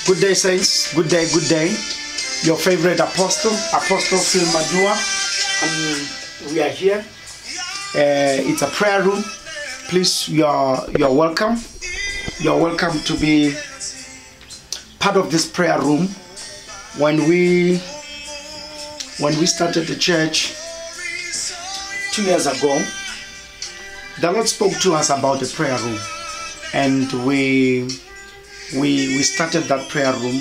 Good day, saints. Good day, good day. Your favorite apostle, Apostle Phil Madua. And we are here. It's a prayer room. Please, you're welcome. You're welcome to be part of this prayer room. When we started the church 2 years ago, the Lord spoke to us about the prayer room, and we started that prayer room.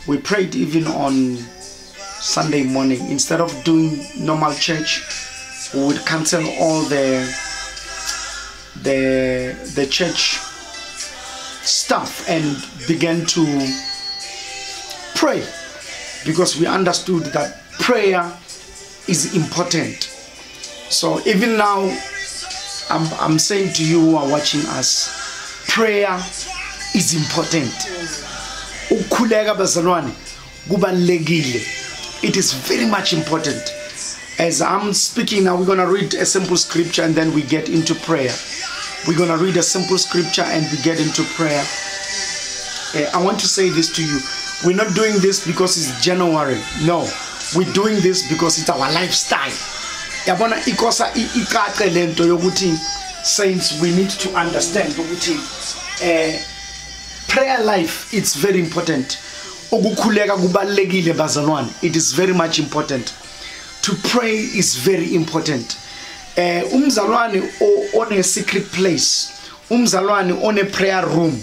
We prayed even on Sunday morning. Instead of doing normal church, we would cancel all the church stuff and began to pray, because we understood that prayer is important. So even now, I'm saying to you who are watching us, prayer is important. It is very much important. As I'm speaking now, we're going to read a simple scripture and then we get into prayer. We're going to read a simple scripture and we get into prayer. I want to say this to you. We're not doing this because it's January. No, we're doing this because it's our lifestyle. Saints, we need to understand prayer life, it's very important. It is very much important. To pray is very important. Umzalwane on a secret place, umzalwane on a prayer room,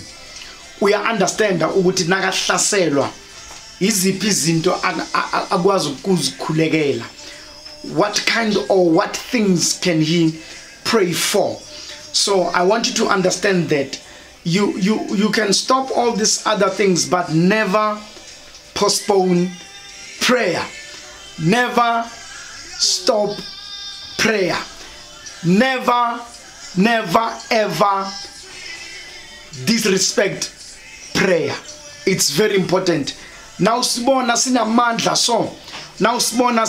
we understand ukuthi nakahlaselwa iziphi izinto akwazi ukuzikhulekela. What kind or what things can he pray for? So I want you to understand that you can stop all these other things, but never postpone prayer. Never stop prayer. Never ever disrespect prayer. It's very important. Now sibona sinamandla, so now sibona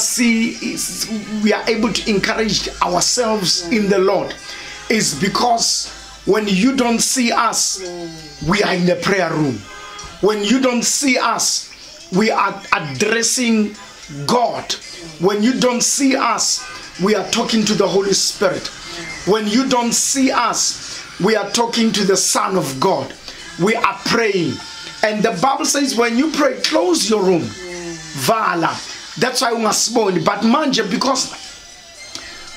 we are able to encourage ourselves in the Lord, is because when you don't see us, we are in the prayer room. When you don't see us, we are addressing God. When you don't see us, we are talking to the Holy Spirit. When you don't see us, we are talking to the Son of God. We are praying. And the Bible says when you pray, close your room. Vala. That's why we must spoil. But manje, because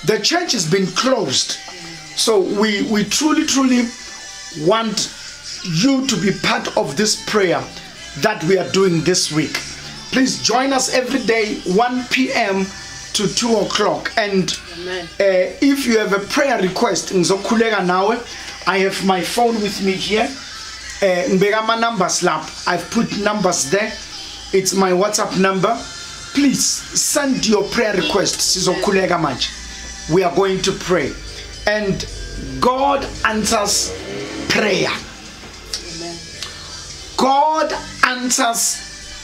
the church has been closed, so we truly want you to be part of this prayer that we are doing this week. Please join us every day, 1 p.m. to 2 o'clock. And if you have a prayer request, I have my phone with me here. I've put numbers there. It's my WhatsApp number. Please send your prayer requests. We are going to pray, and God answers prayer. God answers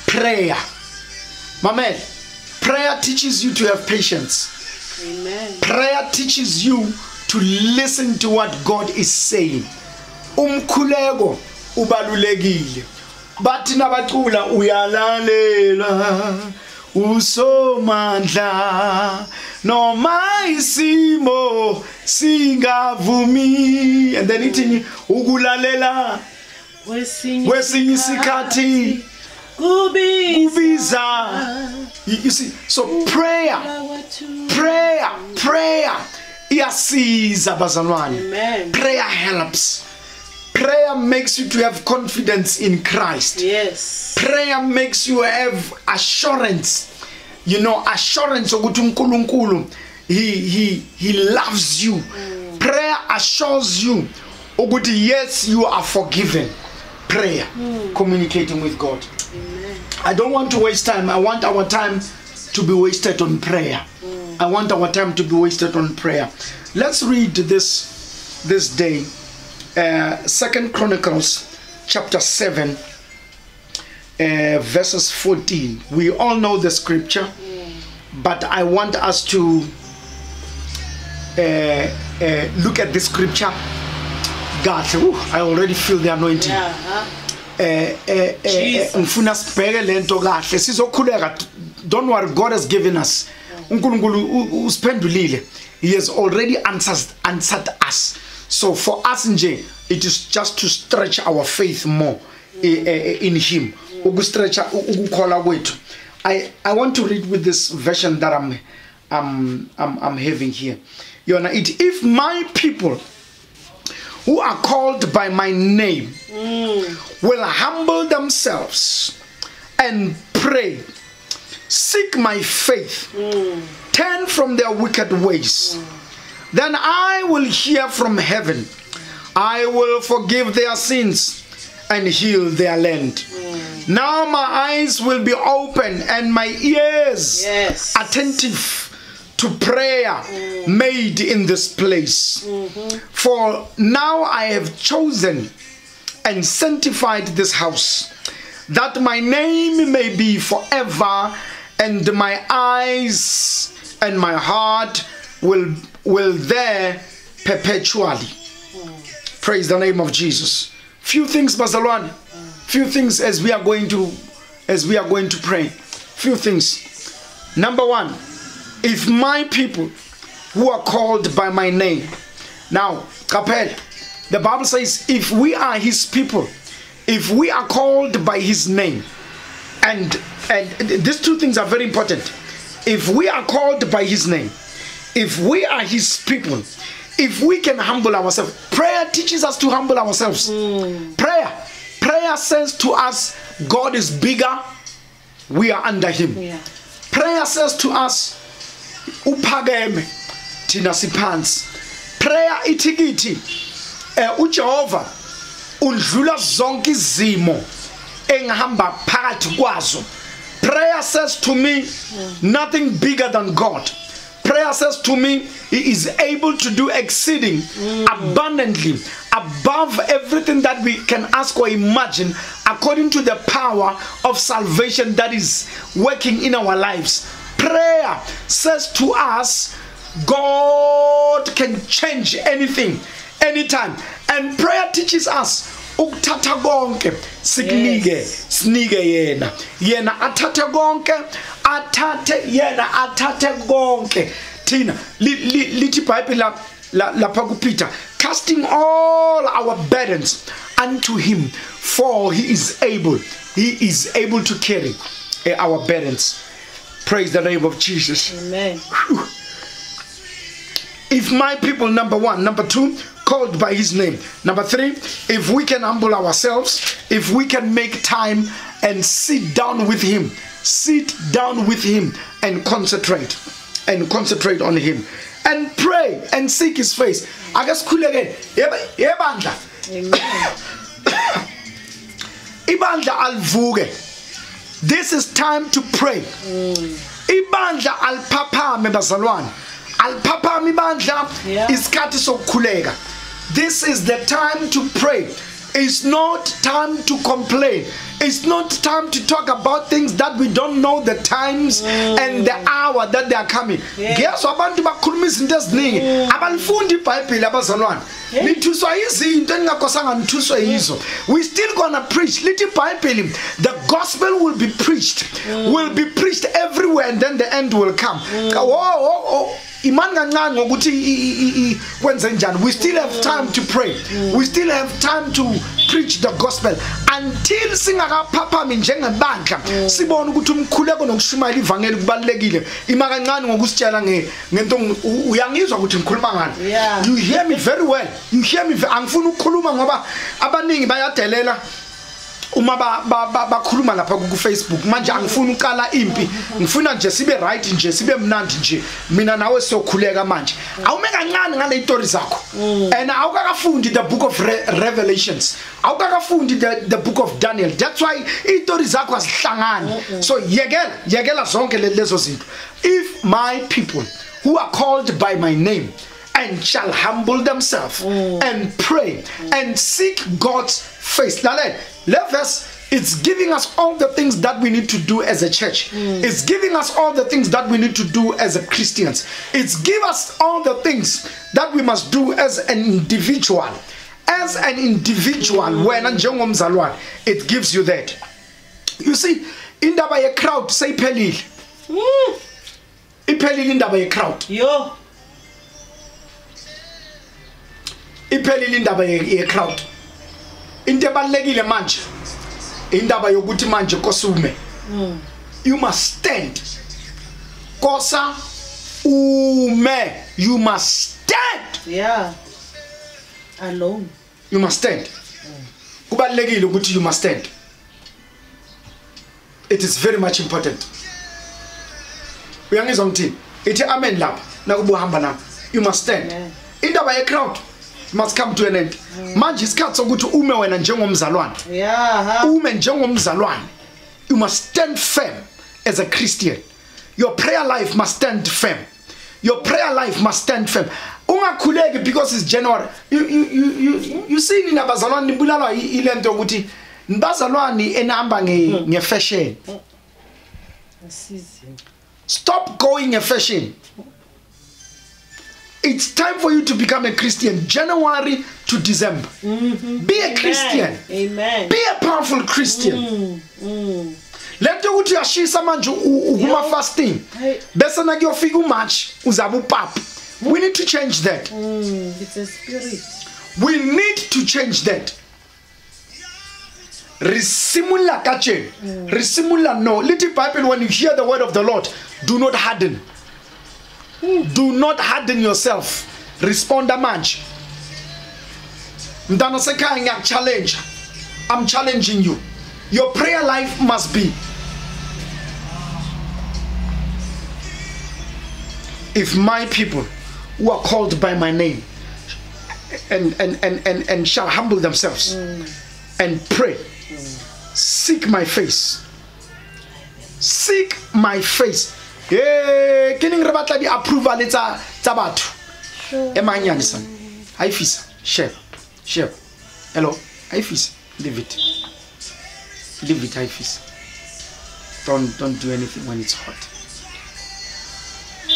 prayer. Mama, prayer teaches you to have patience. Amen. Prayer teaches you to listen to what God is saying. Umkhuleko ubalulekile. Bathi nabacula uyalalela usomandla noma isimo singavumi, and then ithi ukulalela kwesinye isikhathi kubiza. You see, so prayer iyasiza bazalwane. Prayer helps. Prayer makes you to have confidence in Christ. Yes. Prayer makes you have assurance. You know, assurance ukuthi uNkulunkulu he loves you. Prayer assures you ukuthi yes, you are forgiven. Prayer, communicating with God. Amen. I don't want to waste time. I want our time to be wasted on prayer. I want our time to be wasted on prayer. Let's read this day. 2 Chronicles chapter 7 verses 14. We all know the scripture, but I want us to look at the scripture. God, I already feel the anointing. ngifuna sibheke lento kahle sizokhuleka. Don't worry, God has given us. uNkulunkulu usiphendulile. He has already answered us. So for us nje, it is just to stretch our faith more in him. Ukustretcha ukukholwa kwethu. I want to read with this version that I'm having here. Yona it, if my people who are called by my name will humble themselves and pray, seek my faith, turn from their wicked ways, then I will hear from heaven. I will forgive their sins and heal their land. Now my eyes will be open and my ears attentive to prayer made in this place. For now I have chosen and sanctified this house, that my name may be forever, and my eyes and my heart will there perpetually. Praise the name of Jesus. Few things, Bazalwane. Few things as we are going to pray. Few things. Number one, if my people who are called by my name. Now, Kapel, the Bible says if we are his people, if we are called by his name, and these two things are very important. If we are called by his name, if we are his people, if we can humble ourselves, prayer teaches us to humble ourselves. Prayer says to us, God is bigger, we are under him. Prayer says to us, uphakeme thina siphansi. Prayer ithi uJehova undlula zonke izimo engihamba phakathi kwazo. Prayer says to me, nothing bigger than God. Prayer says to me, he is able to do exceeding abundantly above everything that we can ask or imagine, according to the power of salvation that is working in our lives. Prayer says to us, God can change anything, anytime. And prayer teaches us, ukuthatha konke sikunike sinike yena athathe konke athathe konke thina lithi iBhayibheli lapha kuPeter, casting all our burdens unto him, for he is able to carry our burdens. Praise the name of Jesus. Amen. Whew. If my people, number one. Number two, called by his name. Number three, if we can humble ourselves, if we can make time and sit down with him and concentrate on him and pray and seek his face. I guess ibandla alvuke. This is time to pray. Ibandla alphaphame bazalwane. Alphaphame ibandla isikhathi sokukhuleka. This is the time to pray. It's not time to complain. It's not time to talk about things that we don't know the times and the hour that they are coming. Guess abantu bakhuluma izinto eziningi abalifundi iBhayibheli abazalwane. Nithuswa izinto engakosanga nithuswe yizo. We still gonna preach. Lithi iBhayibheli, the gospel will be preached everywhere, and then the end will come. Imani kancane ngokuthi kwenze njani. We still have time to pray. We still have time to preach the gospel until singakaphaphami njengebandla sibone ukuthi umkhuleko nokushumayela ivangeli kubalekile. Ima kancane ngokusitshela ngento uyangizwa ukuthi ngikhuluma ngani. You hear me very well. You hear me. Angifuni ukukhuluma ngoba abaningi bayadelela uma bakhuluma lapha ku Facebook. Manje angifuni uqala impi, ngifuna nje sibe right nje, sibe mnandi nje, mina nawe siyokhuleka manje. Awume kancane ngale story zakho. And awukakafundi the book of Revelations, awukakafundi the book of Daniel. That's why istory zakho azihlangani. So yekela zonke lezo zinto. If my people who are called by my name and shall humble themselves and pray and seek God's face. Now let us, it's giving us all the things that we need to do as a church. It's giving us all the things that we need to do as a Christians. It's give us all the things that we must do as an individual. as an individual, wena njengomzalwane, it gives you that. You see, indaba ye crowd seyiphelile. Iphelile indaba ye crowd. Yo. Iphelile indaba ye crowd. Into ebalekile manje indaba yokuthi manje kosume. You must stand. Kosa ume, you must stand. Yeah. Alone. You must stand. Kubalekile ukuthi you must stand. It is very much important. Uyangizwa ngithini? Ithi amen lapha nakubuhamba nami. You must stand. Indaba ye crowd must come to an end. Manje isikhathi sokuthi ume wena njengomzalwane. Yeah. Ume njengomzalwane. You must stand firm as a Christian. Your prayer life must stand firm. Your prayer life must stand firm. Ungakhuleki because it's January. You see nina bazalwane nibulalwa ilento ukuthi nibazalwane enihamba nge-fashion. Stop going a fashion. It's time for you to become a Christian. January to December. Be a Christian. Amen. Be a powerful Christian. Let you to yashisa manje uma fasting. Bese na kuyofika uMarch uzabe upap. We need to change that. It's a spirit. We need to change that. Resimula kache. Resimula no. Little Bible, when you hear the word of the Lord, do not harden. Do not harden yourself. Respond a manje. Mdana sekaya ngak challenge. I'm challenging you. Your prayer life must be. If my people who are called by my name and shall humble themselves and pray, seek my face. Seek my face. Eh, kining rebatla di approval tsa batho. Emanyane san. Haifisa. Share. Hello. Haifisa. Leave it. Leave it, Haifisa. Don't do anything when it's hot.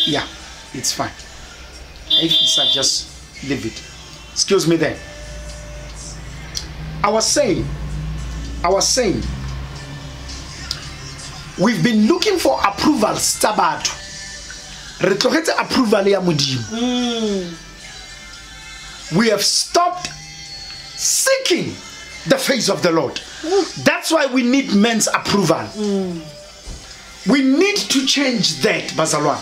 Yeah, it's fine. Haifisa, just leave it. Excuse me there. I was saying, we've been looking for approval Sabato. Re tlogetse approval ya Modimo. We have stopped seeking the face of the Lord. That's why we need men's approval. We need to change that, Bazalwa.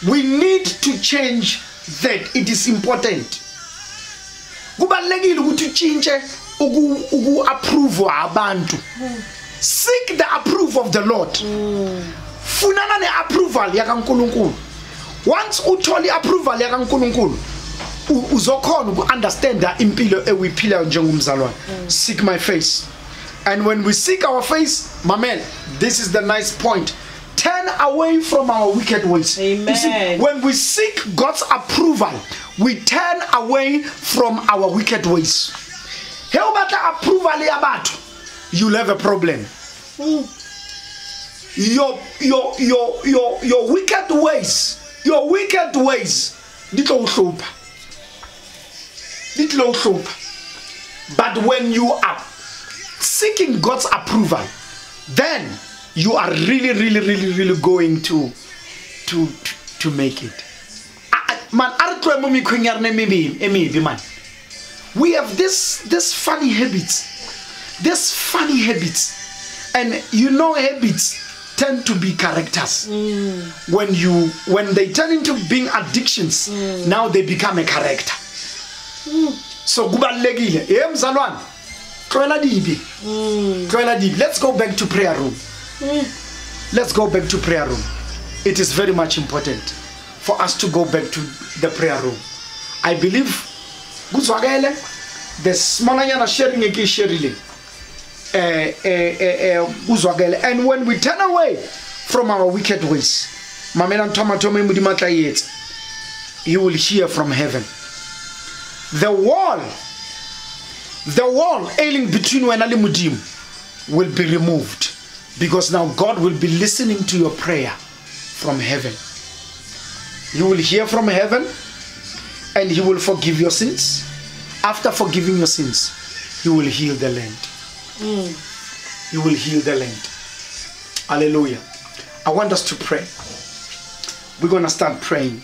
We need to change that. It is important. Kubalekile ukuthi uchinche uku-approve abantu. Seek the approval of the Lord. Funana ne approval ya kaNkulunkulu. Once utholi approval ya kaNkulunkulu, uzokhona uku-understand impilo ewiphila njengomzalwane. Seek my face. And when we seek our face, my man, this is the nice point. Turn away from our wicked ways. Amen. You see, when we seek God's approval, we turn away from our wicked ways. How about the approval ya batho? You'll have a problem. Your wicked ways, little hope. But when you are seeking God's approval, then you are really going to make it. Man, we have this funny habits. And you know, habits tend to be characters. When they turn into being addictions, now they become a character. So kubalekile mzalwane tloela dibi. Let's go back to prayer room. Let's go back to prayer room. It is very much important for us to go back to the prayer room. I believe kuzwakele the smalanyana sharing ekisherile kuzwakele. And when we turn away from our wicked ways, mamela ntomatoma imudimatla yethu, he will hear from heaven. The wall ailing between wena le Modimo will be removed, because now God will be listening to your prayer from heaven. You will hear from heaven, and he will forgive your sins, After forgiving your sins, He will heal the land. He will heal the land. Hallelujah. I want us to pray. We're going to start praying.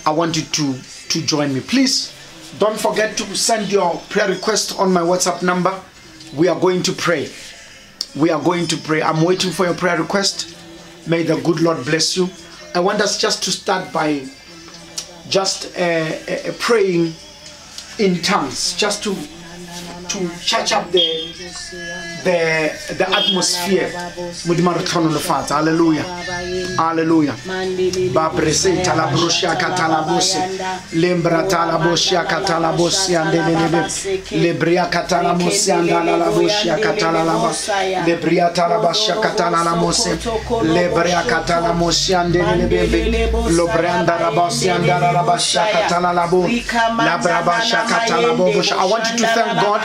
I want you to join me. Please don't forget to send your prayer request on my WhatsApp number. We are going to pray. We are going to pray. I'm waiting for your prayer request. May the good Lord bless you. I want us just to start by just praying in tongues, just to charge up the atmosphere. Hallelujah. Hallelujah. Babrese talabroshia katalabose lembra talaboshia katalabosi andelebe lebria katalamosi andalaboshia katalaba lebria talabashia katalamose lebria katalamosi andelebe lobranda rabosi andalabashia katalabo labrabashia katalabo. I want you to thank God.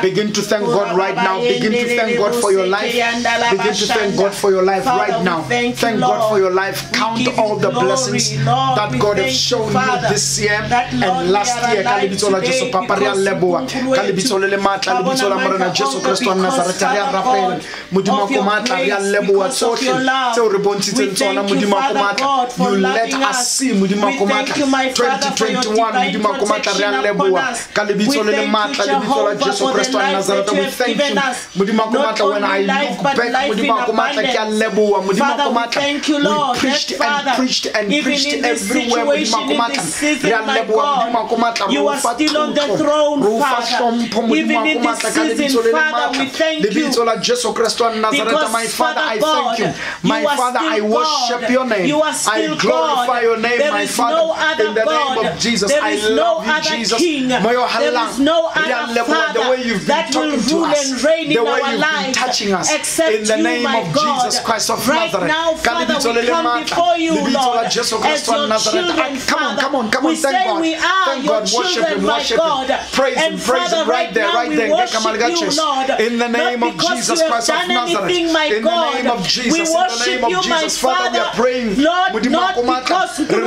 Begin to thank God right now. Begin to thank God for your life. Begin to thank God for your life right now. Thank God for your life. Count all the blessings that God has shown you this year and last year. Kalibitola Jesu Paparia Leboa. Kalibitola Lemata, Kalibitola Marana Jesu Christo Nazaretaria Rafael. Mudima Komata, Ria Leboa, Social, Teuribonti Tentona, Mudima Komata. You let us see Mudima Komata 2021, Mudima Komata, Ria Leboa. Kalibitola Lemata, Kalibitola Jesu Christo Nazareta. We thank you. Mudima Komata, when I look back, Mudima Komata, Ria Leboa, Mudima Komata. Thank you, Lord. We preached and preached and preached everywhere. You are still on the throne, Father. Even in this season, Father, we thank you. Because, my Father, I thank you. My are Father, still I worship God. your name. You are I still glorify God. your name, There my is Father. no other In the God. name of Jesus, There I is no love you, other Jesus. King. There is no other Father the way you've been that will talking to rule us, and reign the in way our you've been lives touching us, except in the you, name my of God. Jesus Christ of Right Nazareth. now, Father, we come before you, Lord, as your children, Father. Come on, we thank say God. we are Thank your God. Worship children, him, my worship God. him. Praise And him, praise Father, him right there, now right we there. worship you, Lord. In the name Not of because Jesus you have Christ of done Nazareth. anything, my In the God. name of Jesus. We In the worship name of you, my Jesus. Father, we are praying. Lord, not because when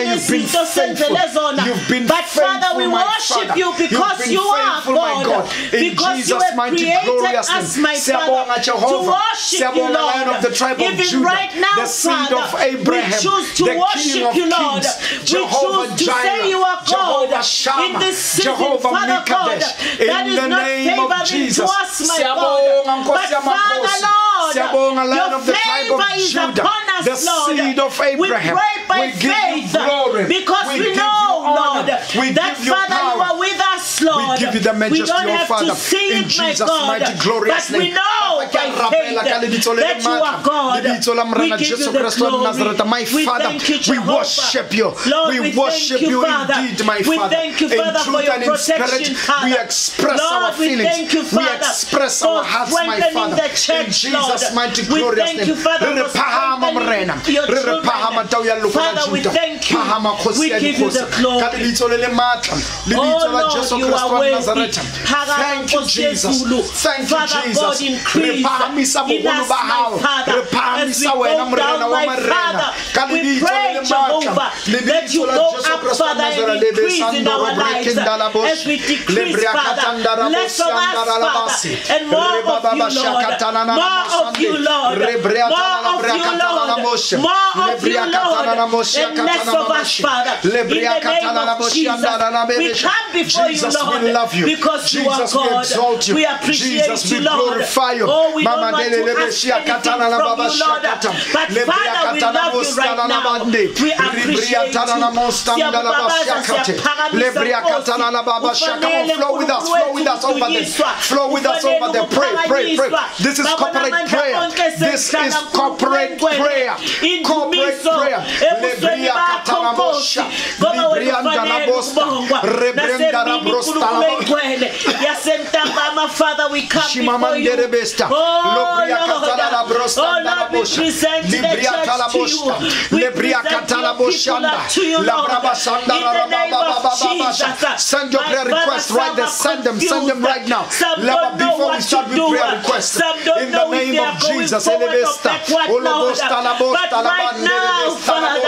you've been faithful, you've been but faithful, Father, we my worship Father. you because You've been you are faithful, my God. In Because Jesus' you have mighty created glorious us, name. my Father, to worship you, Lion of the Lord. tribe of Even Judah, right now, the seed Father, of Abraham, we choose to the King worship of you, Lord. Kings, We Jehovah choose to say you are God Jehovah Shammah, in this season, Jehovah Father God. Mikadesh, That in is the not name of favoring Jesus. to us, my God. Siyabonga, But Nkosi Father, Yamakhosi. Lord, Siyabonga, Lion your of the tribe favor of is Judah, upon us, the Lord. seed of Abraham. We pray by We give faith you glory. because we give you know, honor. Lord, We that give you Father, you power. are with us, Lord. We give you the majesty, we don't have Father, to see in it, my Jesus' God, mighty glorious but we name. know by faith that you are God. We give you the glory. My We Father, thank you, we Jehovah. worship you. Lord, we worship thank you Father. indeed, my We Father. thank you, Father, in for truth your and in protection, spirit, Father. we express Lord, our we feelings. thank you, we Father, express for our hearts, my strengthening Father. the church, In Jesus' Lord. mighty We glorious thank name. you, Father, for strengthening your children. Father, we thank you. We give you the glory. Oh Lord, you are worthy. Thank you, Jesus. Thank you, Father God, Jesus. increase in us, my Father, as we go down, my Father. We pray, Jehovah, that you go up, Father, and increase in our lives as we decrease, Father. Less of us, Father, and more of you, Lord. More of you, Lord. More of you, Lord. More of you, Lord. And less of us, Father. In the name of Jesus, we come before you, Lord, we love you. because you are Jesus, we God. exalt you. We appreciate Jesus, you, we Lord. glorify you. Oh, we don't Mama want to ask anything from you, Lord. But Father, we love you right now. We appreciate you. Come on, flow with us over there. Flow with us over there. Pray. This is corporate prayer. This is corporate prayer. Corporate prayer. Lebria katanabosha. Librianda nabosta. Rebrenda rabrosta. Father, we come before you. Oh Lord, we present the church to you. We present your people to you, Lord. In the name of Jesus. Send your prayer requests right there. Send them right now. Before we start with prayer requests, in the name of Jesus, but right now, Father,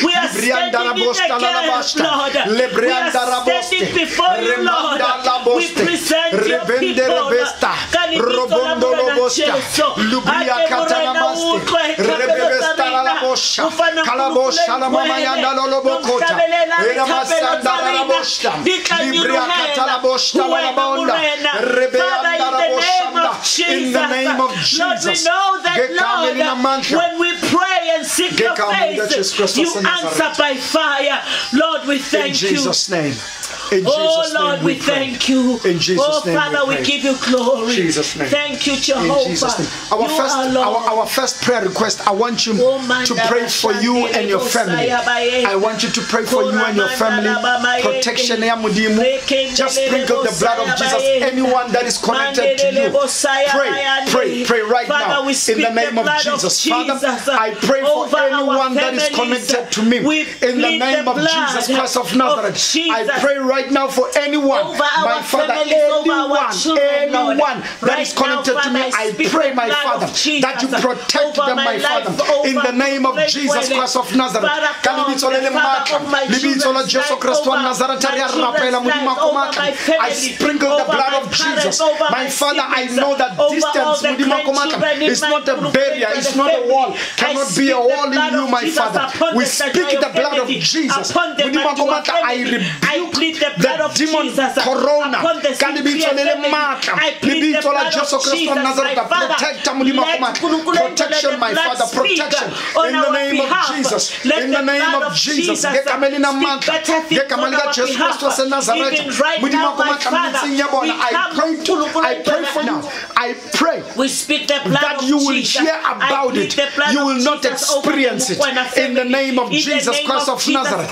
we are standing in the gap, Lord. We are standing it before you, Lord. We present your people. In the name of Jesus, Lord, we know that, Lord, when we pray and seek your face, you answer by fire. Lord, we thank you. In Jesus' name. In oh Lord, we thank you. In Jesus' name, Father, we give you glory. Jesus' name. Thank you, Jehovah. In Jesus' name. Our first prayer request, I want you to pray for you and your family. I want you to pray for you and your family. Protection. Just sprinkle the blood of Jesus. Anyone that is connected to you, pray right now in the name of Jesus. Father, I pray for anyone that is connected to me in the name of Jesus Christ of Nazareth. I pray right now for anyone, my Father, anyone that is connected to me. I pray, my Father, that you protect them, my Father, in the name of Jesus Christ of Nazareth. I sprinkle the blood of Jesus. My Father, I know that distance is not a barrier, it's not a wall, cannot be a wall in you, my Father. We speak the blood of Jesus. I rebuke the demon corona. I plead the blood of Jesus, my Father. Protection, my Father, protection. In the name of Jesus. In the name of Jesus. I pray for you. I pray that you will hear about it. You will not experience it. In the name of Jesus Christ of Nazareth.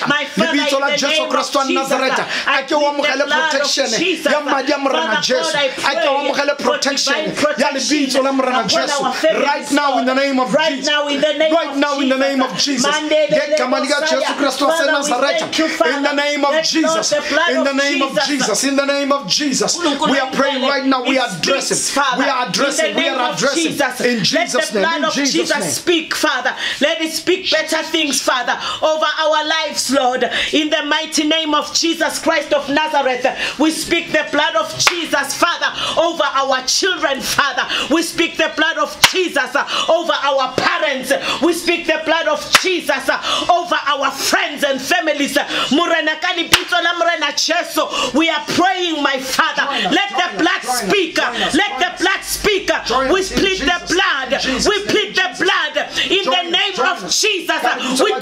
My Father, Jesu Kristo wa Nazareth, akiwamukele protection ya majamra na Jesu, akiwamukele protection ya libito la mrana Jesu. Right now in the name of Jesus. Right now in the name of Jesus. Gekamaliga Jesu Kristo wa Nazareth. In the name of Jesus. In the name of Jesus. In the name of Jesus. We are praying right now. We are addressing. We are addressing. We are addressing. In Jesus' name. In Jesus' name. Speak, Father. Let it speak better things, Father, over our lives, Lord. In the mighty name of Jesus Christ of Nazareth, we speak the blood of Jesus, Father, over our children, Father. We speak the blood of Jesus over our parents. We speak the blood of Jesus over our friends and families. We are praying, my Father. Let the blood speak. Let the blood speak. We plead the blood. We plead the blood in the name of Jesus. We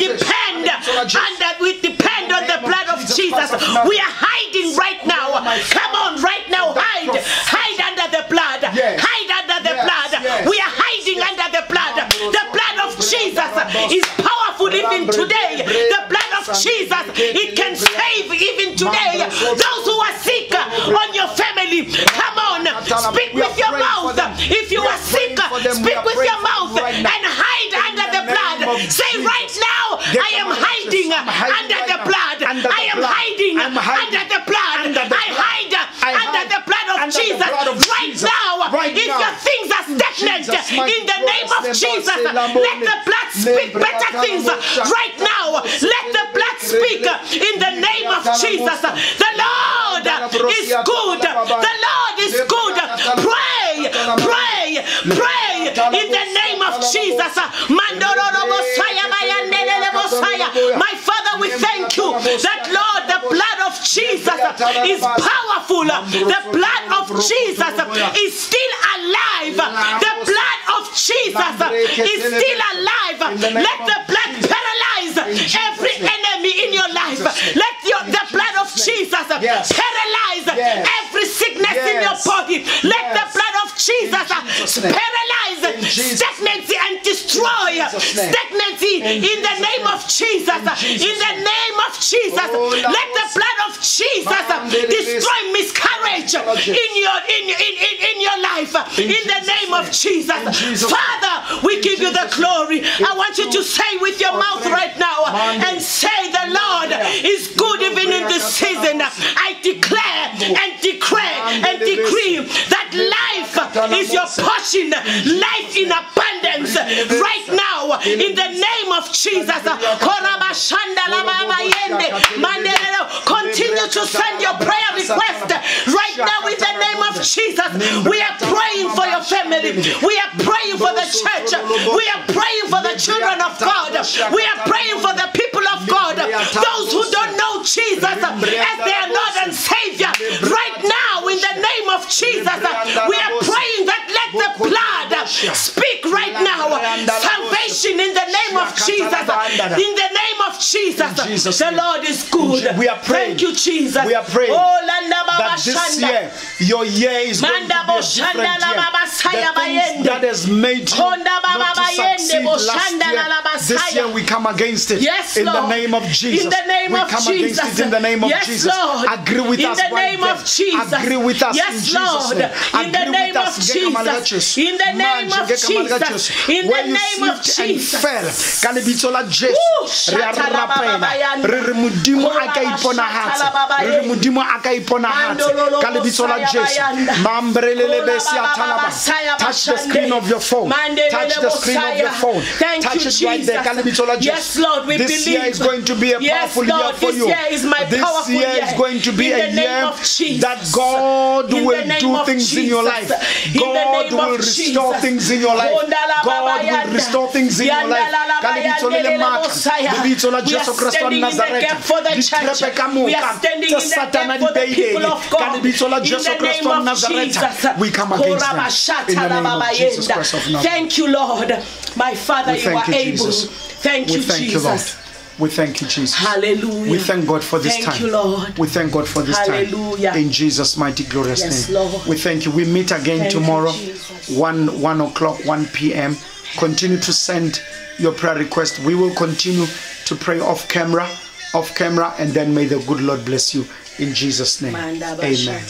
depend on the blood of Jesus. We are hiding right now. Come on, right now, hide under the blood. Hide under the blood. We are hiding under the blood. The blood of Jesus is powerful even today. The blood of Jesus, it can save even today. Those who are sick on your family, come on, speak with your mouth. If you are sick, speak with your mouth and hide under the blood. Say right now, I am hiding under the blood. I am hiding under the blood. I hide under the blood of Jesus right now. If your things are stagnant, in the name of Jesus, let the blood speak better things right now. Let the blood speak in the name of Jesus. The Lord is good. The Lord is good. Pray, pray, pray in the name of Jesus. My Father, we thank you that, Lord, the blood of Jesus is powerful. The blood of Jesus is still alive. The blood of Jesus is still alive. Let the blood paralyze every enemy in your life. Let the blood of Jesus paralyze every sickness in your body. Let the blood of Jesus paralyze stagnancy and destroy stagnancy in the name of Jesus. In the name of Jesus, let the blood of Jesus destroy miscarriage in your life. In the name of Jesus, Father, we give you the glory. I want you to say with your mouth right now and say, the Lord is good even in this season. I declare and declare and decree that life is your portion, life in abundance right now in the name of Jesus. to send your prayer request right now in the name of Jesus. We are praying for your family. We are praying for the church. We are praying for the children of God. We are praying for the people of God. Those who don't know Jesus as their Lord and Savior. Right now in the name of Jesus, we are praying that let the blood speak right now. Salvation in the name of Jesus. In the name of Jesus. The Lord is good. We are praying. Thank you, Jesus. We are praying that this year, your year is going to be a different year. The things that has made you not to succeed last year, this year we come against it. Yes, in Lord. the name of Jesus. In the name we of come Jesus. against it in the name of yes, Jesus. Lord. Agree with us in the right name there. of Jesus. Agree with us yes, in Jesus' Lord. name. In the name of Jesus. In the name of Jesus. In the name of Jesus. Ka lebitso la Jesu re a rapela re re modimo a ka iponahatsa re re modimo a ka iponahatsa ka lebitso la Jesu mambrelele bese ya thalaba. Touch the screen of your phone. Touch the screen of your phone. Touch it right there. Ka lebitso la Jesu. Yes, Lord, we this believe. year is going to be a powerful year for you. This year is my powerful year is going to be a year that God will do things in your life. God will restore things in your life. God will restore things in your life. We are standing in the gap for the church. We are standing in the gap for the people of God. In the name of Jesus. We come against them in the name of Jesus Christ of Nazareth. Thank you, Lord. My Father, you are able. Thank you, Jesus. We thank you, Jesus. Hallelujah. We thank God for this time. Thank you, Lord. We thank God for this Hallelujah. time. In Jesus' mighty glorious yes, name. Lord. We thank you. We meet again tomorrow, you, 1 o'clock, 1 p.m. Continue to send your prayer request. We will continue to pray off camera, and then may the good Lord bless you in Jesus' name. Amen.